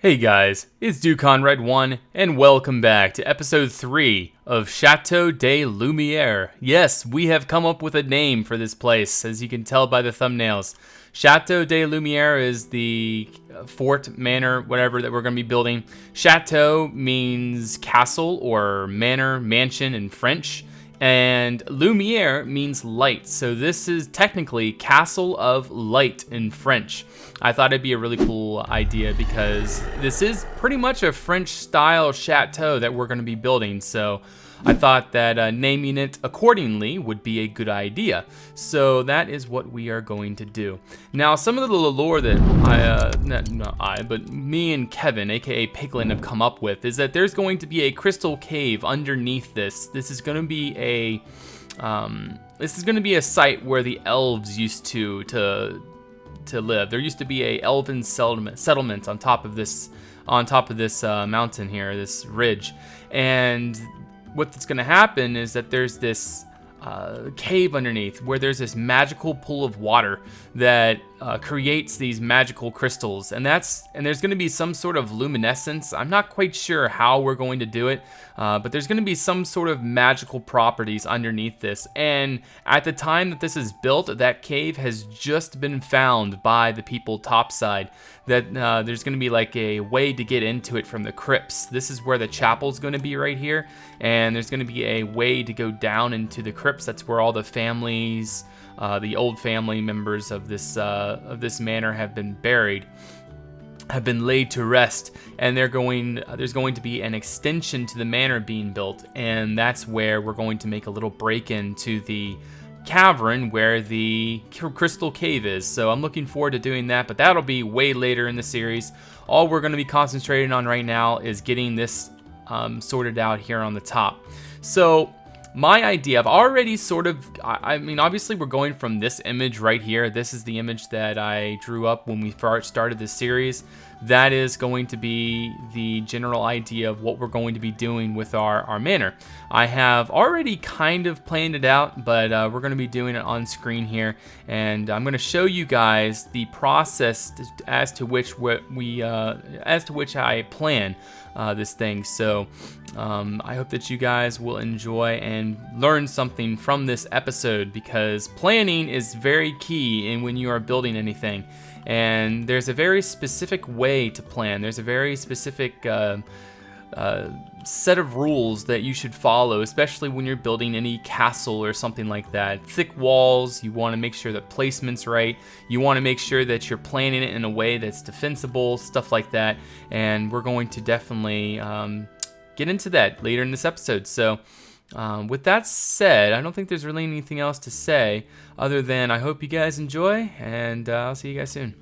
Hey guys, it's DudeConRed1, and welcome back to episode 3 of Chateau de Lumiere. Yes, we have come up with a name for this place, as you can tell by the thumbnails. Chateau de Lumiere is the fort, manor, whatever that we're going to be building. Chateau means castle or manor, mansion in French. And Lumiere means light, so this is technically Castle of Light in French. I thought it'd be a really cool idea because this is pretty much a French-style chateau that we're going to be building, so I thought that naming it accordingly would be a good idea. So that is what we are going to do. Now, some of the lore that but me and Kevin, aka Piglin, have come up with is that there's going to be a crystal cave underneath this. This is going to be a site where the elves used to live. There used to be a elven settlement on top of this mountain here, this ridge, and what's going to happen is that there's this cave underneath where there's this magical pool of water that creates these magical crystals, and there's going to be some sort of luminescence. I'm not quite sure how we're going to do it, but there's going to be some sort of magical properties underneath this. And at the time that this is built, that cave has just been found by the people topside. That there's going to be like a way to get into it from the crypts. This is where the chapel's going to be right here, and there's going to be a way to go down into the crypts. That's where all the families, the old family members of this manor have been buried, have been laid to rest, and there's going to be an extension to the manor being built, and that's where we're going to make a little break into the cavern where the crystal cave is. So I'm looking forward to doing that, but that'll be way later in the series. All we're going to be concentrating on right now is getting this sorted out here on the top. So my idea, I've already I mean, obviously we're going from this image right here. This is the image that I drew up when we first started this series. That is going to be the general idea of what we're going to be doing with our manor. I have already kind of planned it out, but we're going to be doing it on screen here, and I'm going to show you guys the process as to which I plan this thing. So I hope that you guys will enjoy and learn something from this episode, because planning is very key in when you are building anything. And there's a very specific way to plan. There's a very specific set of rules that you should follow, especially when you're building any castle or something like that. Thick walls, you want to make sure that placement's right. You want to make sure that you're planning it in a way that's defensible, stuff like that. And we're going to definitely get into that later in this episode. So with that said, I don't think there's really anything else to say other than I hope you guys enjoy, and I'll see you guys soon.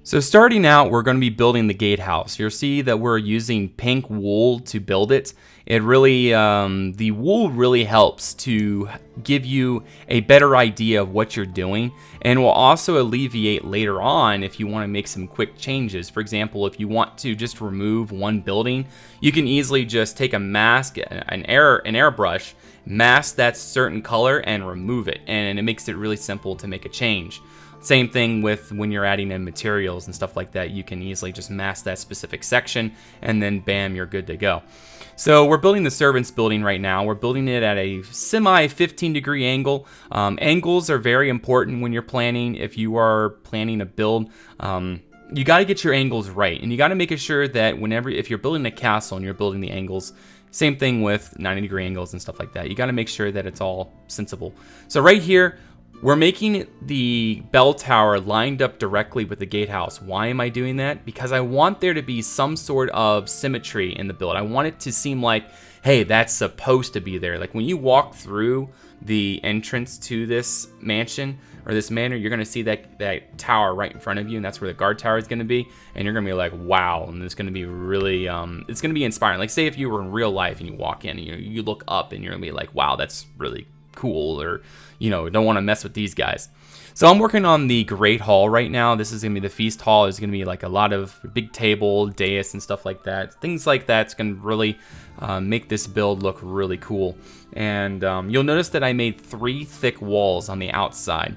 So starting out, we're going to be building the gatehouse. You'll see that we're using pink wool to build it. It really, the wool really helps to give you a better idea of what you're doing, and will also alleviate later on if you want to make some quick changes. For example, if you want to just remove one building, you can easily just take a mask, an airbrush, mask that certain color and remove it, and it makes it really simple to make a change. Same thing with when you're adding in materials and stuff like that. You can easily just mask that specific section, and then bam, you're good to go. So we're building the servants building right now. We're building it at a semi 15-degree angle. Angles are very important when you're planning. If you are planning a build, you got to get your angles right, and you got to make sure that if you're building a castle and you're building the angles, same thing with 90-degree angles and stuff like that. You got to make sure that it's all sensible. So right here, we're making the bell tower lined up directly with the gatehouse. Why am I doing that? Because I want there to be some sort of symmetry in the build. I want it to seem like, hey, that's supposed to be there. Like when you walk through the entrance to this mansion or this manor, you're going to see that tower right in front of you, and that's where the guard tower is going to be, and you're going to be like, wow, and it's going to be really, it's going to be inspiring. Like say if you were in real life and you walk in and you look up and you're going to be like, wow, that's really cool, or don't want to mess with these guys. So I'm working on the Great Hall right now. This is going to be the Feast Hall. There's going to be like a lot of big table, dais, and stuff like that. Things like that's going to really make this build look really cool. And you'll notice that I made 3 thick walls on the outside.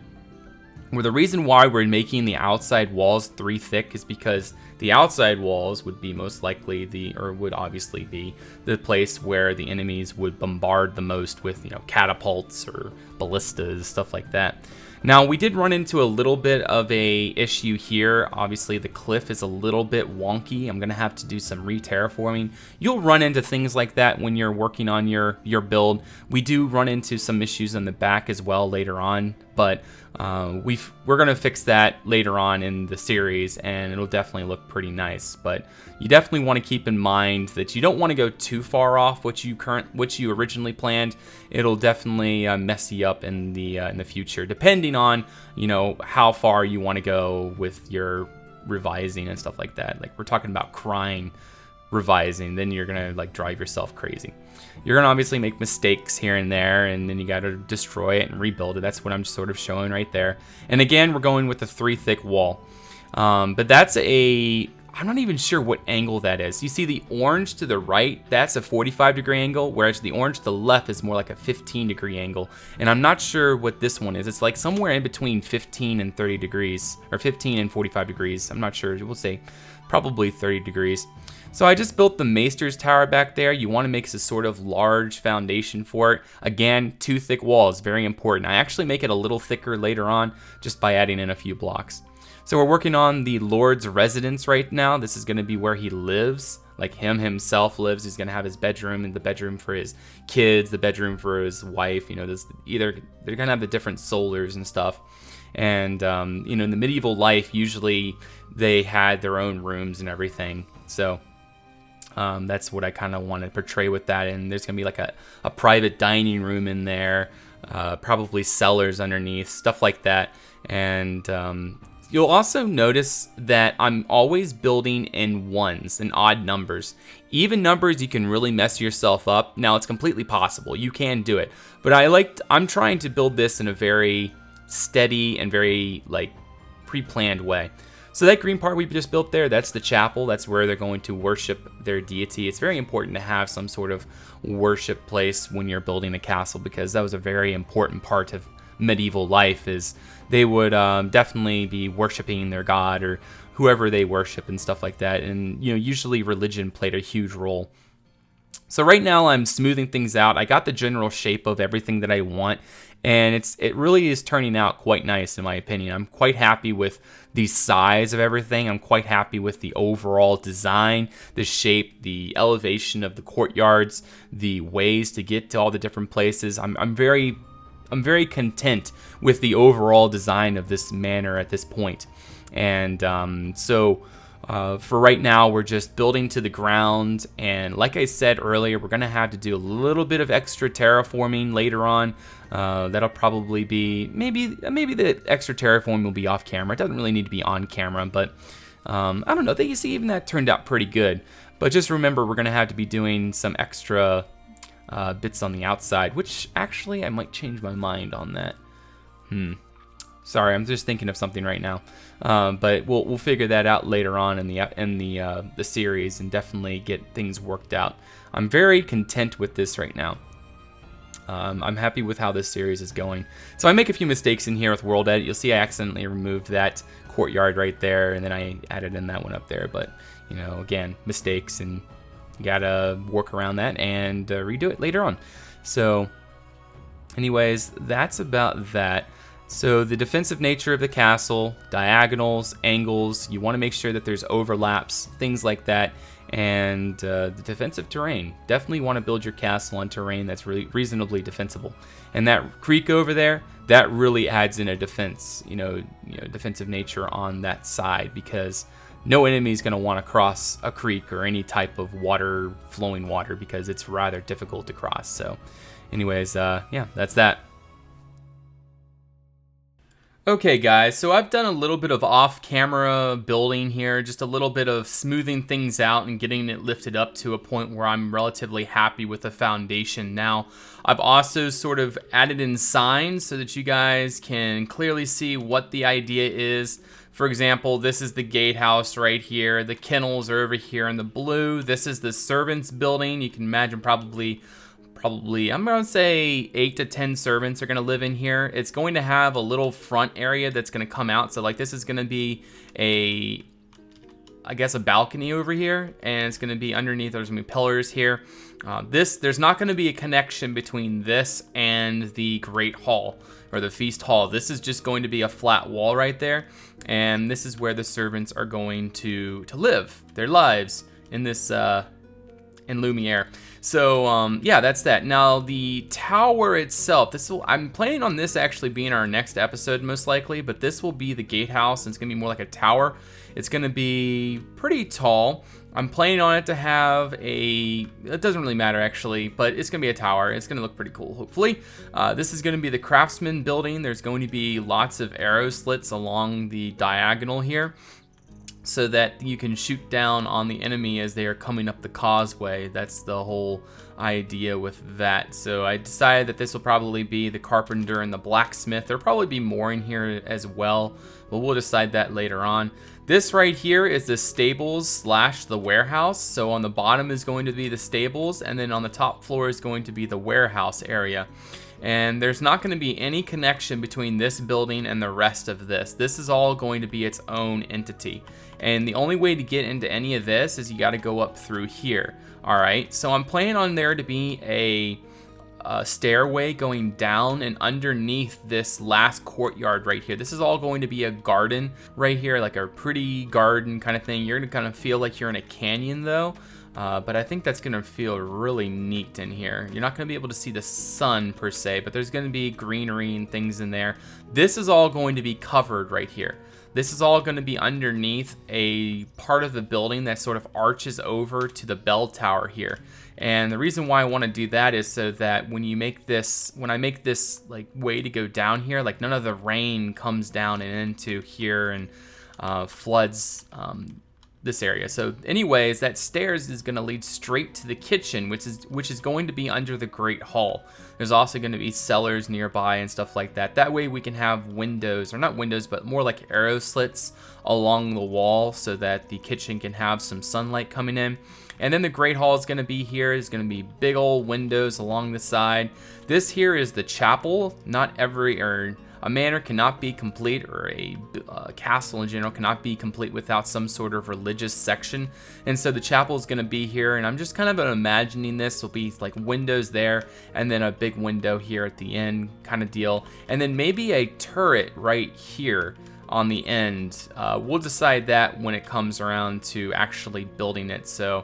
Well, the reason why we're making the outside walls 3 thick is because the outside walls would be most likely would obviously be the place where the enemies would bombard the most with, catapults or ballistas, stuff like that. Now, we did run into a little bit of a issue here. Obviously, the cliff is a little bit wonky. I'm going to have to do some re-terraforming. You'll run into things like that when you're working on your build. We do run into some issues in the back as well later on, but we're going to fix that later on in the series, and it'll definitely look pretty nice. But you definitely want to keep in mind that you don't want to go too far off what you originally planned. It'll definitely mess you up in the future, depending on how far you want to go with your revising and stuff like that. Like, we're talking about crying revising, then you're gonna drive yourself crazy. You're gonna obviously make mistakes here and there, and then you gotta destroy it and rebuild it. That's what I'm sort of showing right there. And again, we're going with a 3 thick wall, but that's I'm not even sure what angle that is. You see the orange to the right, that's a 45-degree angle, whereas the orange to the left is more like a 15-degree angle. And I'm not sure what this one is. It's like somewhere in between 15 and 30 degrees, or 15 and 45 degrees. I'm not sure. We'll say probably 30 degrees. So I just built the Maester's Tower back there. You want to make a sort of large foundation for it. Again, 2 thick walls, very important. I actually make it a little thicker later on just by adding in a few blocks. So we're working on the Lord's residence right now. This is going to be where he lives, like himself lives. He's going to have his bedroom, and the bedroom for his kids, the bedroom for his wife. They're going to have the different solars and stuff. And in the medieval life, usually they had their own rooms and everything. So that's what I kind of want to portray with that. And there's going to be like a private dining room in there, probably cellars underneath, stuff like that. And you'll also notice that I'm always building in ones and odd numbers. Even numbers, you can really mess yourself up. Now, it's completely possible. You can do it. But I'm trying to build this in a very steady and very pre-planned way. So that green part we just built there, that's the chapel. That's where they're going to worship their deity. It's very important to have some sort of worship place when you're building a castle, because that was a very important part of medieval life, is they would definitely be worshiping their god or whoever they worship and stuff like that. And usually religion played a huge role. So right now I'm smoothing things out. I got the general shape of everything that I want, and it really is turning out quite nice in my opinion. I'm quite happy with the size of everything. I'm quite happy with the overall design, the shape, the elevation of the courtyards, the ways to get to all the different places. I'm very content with the overall design of this manor at this point. And for right now, we're just building to the ground. And like I said earlier, we're going to have to do a little bit of extra terraforming later on. That'll probably be, maybe the extra terraforming will be off camera. It doesn't really need to be on camera, but I don't know. You see, even that turned out pretty good. But just remember, we're going to have to be doing some extra bits on the outside, which actually I might change my mind on that. Sorry, I'm just thinking of something right now. But we'll figure that out later on in the series, and definitely get things worked out. I'm very content with this right now. I'm happy with how this series is going. So I make a few mistakes in here with World Edit. You'll see I accidentally removed that courtyard right there, and then I added in that one up there. But again, mistakes, and you gotta work around that and redo it later on. So anyways, that's about that. So the defensive nature of the castle, diagonals, angles, you want to make sure that there's overlaps, things like that. And the defensive terrain, definitely want to build your castle on terrain that's really reasonably defensible. And that creek over there, that really adds in a defense, defensive nature on that side, because no enemy is going to want to cross a creek or any type of flowing water, because it's rather difficult to cross. So anyways, yeah, that's that. Okay guys, so I've done a little bit of off-camera building here, just a little bit of smoothing things out and getting it lifted up to a point where I'm relatively happy with the foundation. Now, I've also sort of added in signs so that you guys can clearly see what the idea is. For example, this is the gatehouse right here. The kennels are over here in the blue. This is the servants' building. You can imagine probably probably, I'm going to say 8 to 10 servants are going to live in here. It's going to have a little front area that's going to come out. So like this is going to be I guess a balcony over here, and it's going to be underneath. There's going to be pillars here. There's not going to be a connection between this and the Great Hall or the Feast Hall. This is just going to be a flat wall right there, and this is where the servants are going to live their lives in this in Lumiere. So yeah, that's that. Now the tower itself, I'm planning on this actually being our next episode most likely, but this will be the gatehouse, and it's gonna be more like a tower. It's gonna be pretty tall. I'm planning on it to have it doesn't really matter actually, but it's gonna be a tower. It's gonna look pretty cool, hopefully. This is gonna be the craftsman building. There's going to be lots of arrow slits along the diagonal here, so that you can shoot down on the enemy as they are coming up the causeway. That's the whole idea with that. So I decided that this will probably be the carpenter and the blacksmith. There'll probably be more in here as well, but we'll decide that later on. This right here is the stables / the warehouse. So on the bottom is going to be the stables, and then on the top floor is going to be the warehouse area. And there's not going to be any connection between this building and the rest of this. This is all going to be its own entity. And the only way to get into any of this is you got to go up through here. All right, so I'm planning on there to be a stairway going down and underneath this last courtyard right here. This is all going to be a garden right here, like a pretty garden kind of thing. You're going to kind of feel like you're in a canyon though. But I think that's going to feel really neat in here. You're not going to be able to see the sun per se, but there's going to be greenery and things in there. This is all going to be covered right here. This is all going to be underneath a part of the building that sort of arches over to the bell tower here. And the reason why I want to do that is so that when I make this like way to go down here, like none of the rain comes down and into here and floods this area. So anyways, that stairs is going to lead straight to the kitchen, which is going to be under the Great Hall. There's also going to be cellars nearby and stuff like that. That way we can have windows, or not windows, but more like arrow slits along the wall so that the kitchen can have some sunlight coming in. And then the Great Hall is going to be here. It's going to be big old windows along the side. This here is the chapel. A manor cannot be complete, or a castle in general cannot be complete without some sort of religious section. And so the chapel is going to be here, and I'm just kind of imagining this will be like windows there, and then a big window here at the end kind of deal. And then maybe a turret right here on the end. We'll decide that when it comes around to actually building it. So,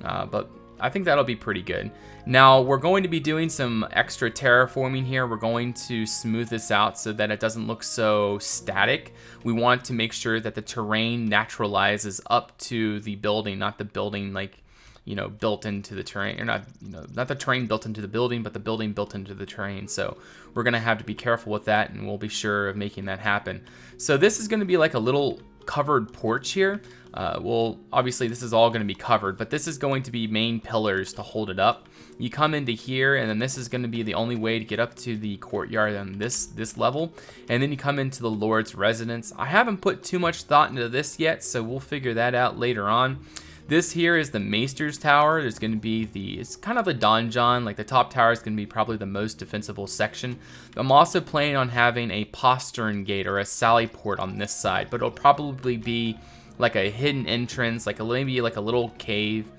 but I think that'll be pretty good. Now we're going to be doing some extra terraforming here. We're going to smooth this out so that it doesn't look so static. We want to make sure that the terrain naturalizes up to the building, not the building like, you know, built into the terrain, or not, you know, not the terrain built into the building, but the building built into the terrain. So we're going to have to be careful with that, and we'll be sure of making that happen. So this is going to be like a little covered porch here. Well, obviously this is all going to be covered, but this is going to be main pillars to hold it up. You come into here, and then this is going to be the only way to get up to the courtyard on this level. And then you come into the Lord's residence. I haven't put too much thought into this yet, so we'll figure that out later on. This here is the Maester's Tower. There's going to be it's kind of a donjon. Like the top tower is going to be probably the most defensible section. I'm also planning on having a postern gate or a sally port on this side, but it'll probably be like a hidden entrance, like maybe like a little cave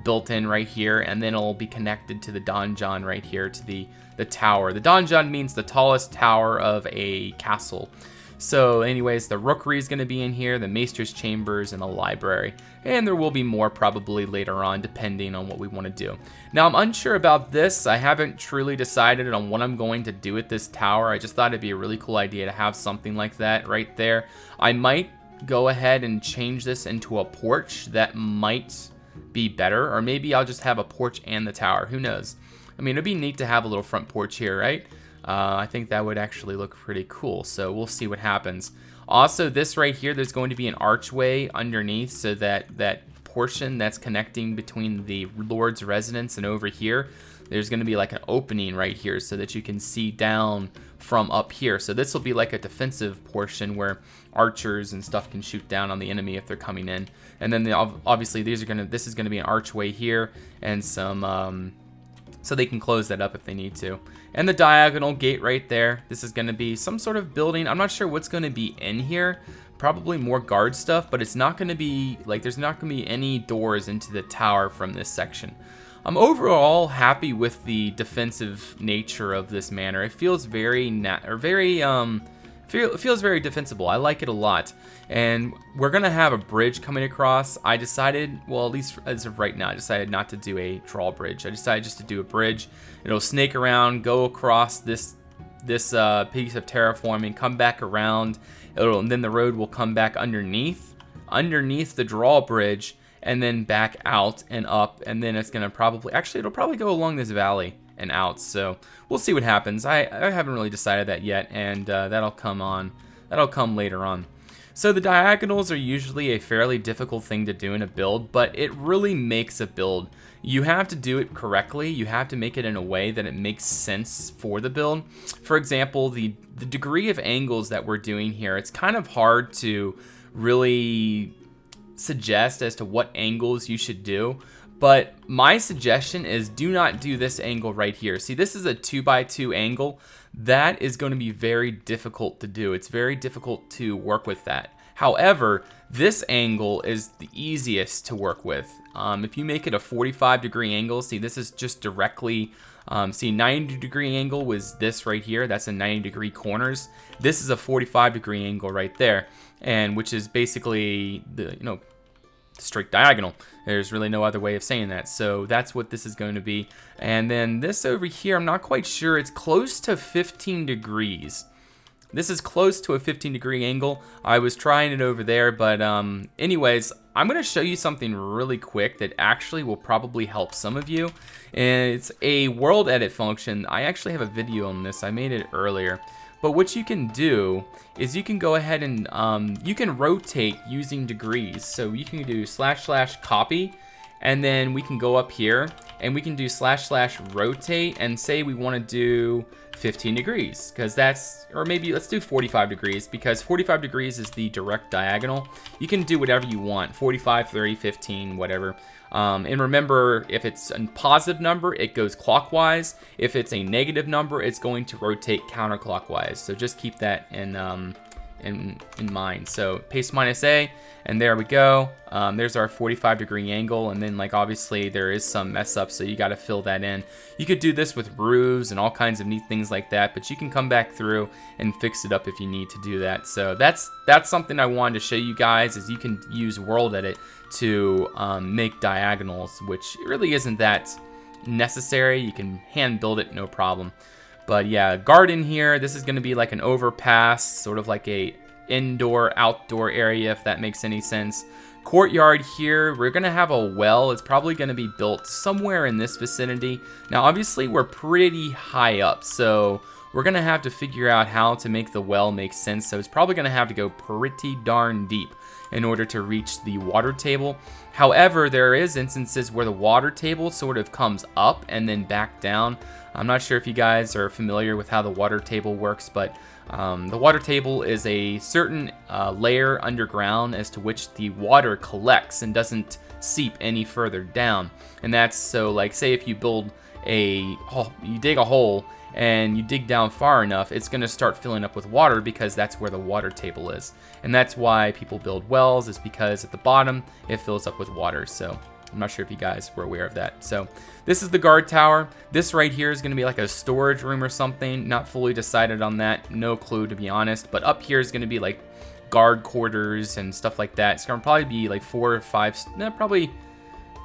built in right here, and then it'll be connected to the donjon right here to the tower. The donjon means the tallest tower of a castle. So anyways, the rookery is going to be in here, the maester's chambers, and the library. And there will be more probably later on, depending on what we want to do. Now, I'm unsure about this. I haven't truly decided on what I'm going to do with this tower. I just thought it'd be a really cool idea to have something like that right there. I might go ahead and change this into a porch. That might be better. Or maybe I'll just have a porch and the tower. Who knows? I mean, it'd be neat to have a little front porch here, right? I think that would actually look pretty cool, so we'll see what happens. Also, this right here, there's going to be an archway underneath, so that portion that's connecting between the Lord's residence and over here, there's going to be like an opening right here so that you can see down from up here. So this will be like a defensive portion where archers and stuff can shoot down on the enemy if they're coming in. And then obviously this is going to be an archway here, and some so they can close that up if they need to. And the diagonal gate right there, this is going to be some sort of building. I'm not sure what's going to be in here. Probably more guard stuff, but it's not going to be, like, there's not going to be any doors into the tower from this section. I'm overall happy with the defensive nature of this manor. It feels very, feels very defensible. I like it a lot. And we're going to have a bridge coming across. I decided, well, at least as of right now, I decided not to do a drawbridge. I decided just to do a bridge. It'll snake around, go across this piece of terraforming, come back around. And then the road will come back underneath the drawbridge, and then back out and up. And then it's going to probably, actually, it'll probably go along this valley and out. So we'll see what happens. I haven't really decided that yet, and that'll come later on. So the diagonals are usually a fairly difficult thing to do in a build, but it really makes a build. You have to do it correctly. You have to make it in a way that it makes sense for the build. For example, the degree of angles that we're doing here, it's kind of hard to really suggest as to what angles you should do. But my suggestion is do not do this angle right here. See, this is a 2x2 angle. That is going to be very difficult to do. It's very difficult to work with that. However, this angle is the easiest to work with. If you make it a 45-degree angle, see, this is just directly, see, 90-degree angle was this right here. That's a 90-degree corners. This is a 45-degree angle right there, and which is basically the, straight diagonal. There's really no other way of saying that. So that's what this is going to be. And then this over here, I'm not quite sure. It's close to 15 degrees. This is close to a 15-degree angle. I was trying it over there, but anyways, I'm going to show you something really quick that actually will probably help some of you. And it's a world edit function. I actually have a video on this. I made it earlier. But what you can do is you can go ahead and you can rotate using degrees. So you can do / copy, and then we can go up here and we can do / rotate and say we want to do 15 degrees, because that's, or maybe let's do 45 degrees, because 45 degrees is the direct diagonal. You can do whatever you want, 45, 30, 15, whatever. And remember, if it's a positive number, it goes clockwise. If it's a negative number, it's going to rotate counterclockwise. So just keep that in mind. So paste -A, and there we go. There's our 45-degree angle, and then, like, obviously there is some mess up, so you got to fill that in. You could do this with roofs and all kinds of neat things like that, but you can come back through and fix it up if you need to do that. So that's something I wanted to show you guys, is you can use World Edit to make diagonals, which really isn't that necessary. You can hand build it, no problem. But yeah, garden here, this is going to be like an overpass, sort of like a indoor-outdoor area, if that makes any sense. Courtyard here, we're going to have a well. It's probably going to be built somewhere in this vicinity. Now, obviously, we're pretty high up, so we're going to have to figure out how to make the well make sense. So it's probably going to have to go pretty darn deep in order to reach the water table. However, there is instances where the water table sort of comes up and then back down. I'm not sure if you guys are familiar with how the water table works, but the water table is a certain layer underground as to which the water collects and doesn't seep any further down. And that's so, like, say if you build you dig a hole and you dig down far enough, it's going to start filling up with water, because that's where the water table is. And that's why people build wells, is because at the bottom it fills up with water. So I'm not sure if you guys were aware of that. So this is the guard tower. This right here is going to be like a storage room or something. Not fully decided on that. No clue, to be honest. But up here is going to be like guard quarters and stuff like that. It's going to probably be like 4 or 5,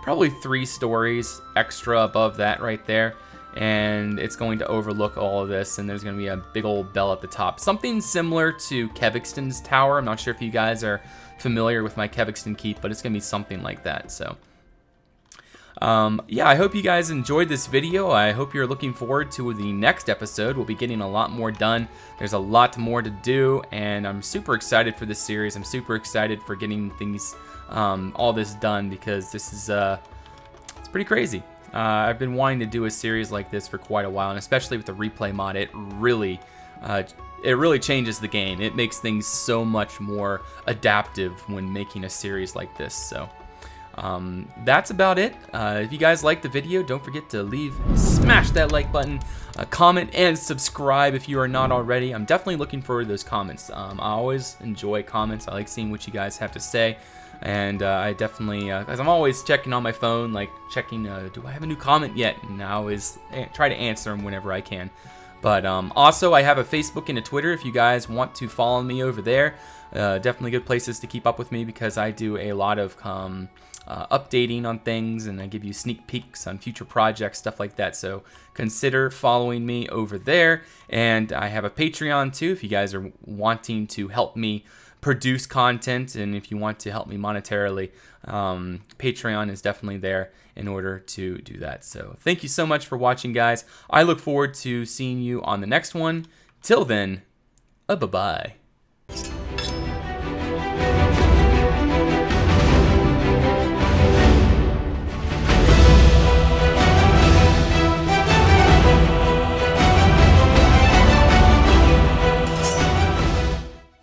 probably 3 stories extra above that right there. And it's going to overlook all of this, and there's going to be a big old bell at the top. Something similar to Kevikston's tower. I'm not sure if you guys are familiar with my Kevikston keep, but it's going to be something like that. So yeah, I hope you guys enjoyed this video. I hope you're looking forward to the next episode. We'll be getting a lot more done. There's a lot more to do, and I'm super excited for this series. I'm super excited for getting things, all this done, because this is, it's pretty crazy. I've been wanting to do a series like this for quite a while, and especially with the replay mod, it really changes the game. It makes things so much more adaptive when making a series like this. So That's about it. If you guys liked the video, don't forget to smash that like button, comment, and subscribe if you are not already. I'm definitely looking forward to those comments. I always enjoy comments. I like seeing what you guys have to say. And I definitely, because I'm always checking on my phone, like checking, do I have a new comment yet? And I always try to answer them whenever I can. But also, I have a Facebook and a Twitter if you guys want to follow me over there. Definitely good places to keep up with me because I do a lot of updating on things, and I give you sneak peeks on future projects, stuff like that. So consider following me over there. And I have a Patreon too if you guys are wanting to help me produce content, and if you want to help me monetarily, Patreon is definitely there in order to do that. So thank you so much for watching, guys. I look forward to seeing you on the next one. Till then, bye-bye.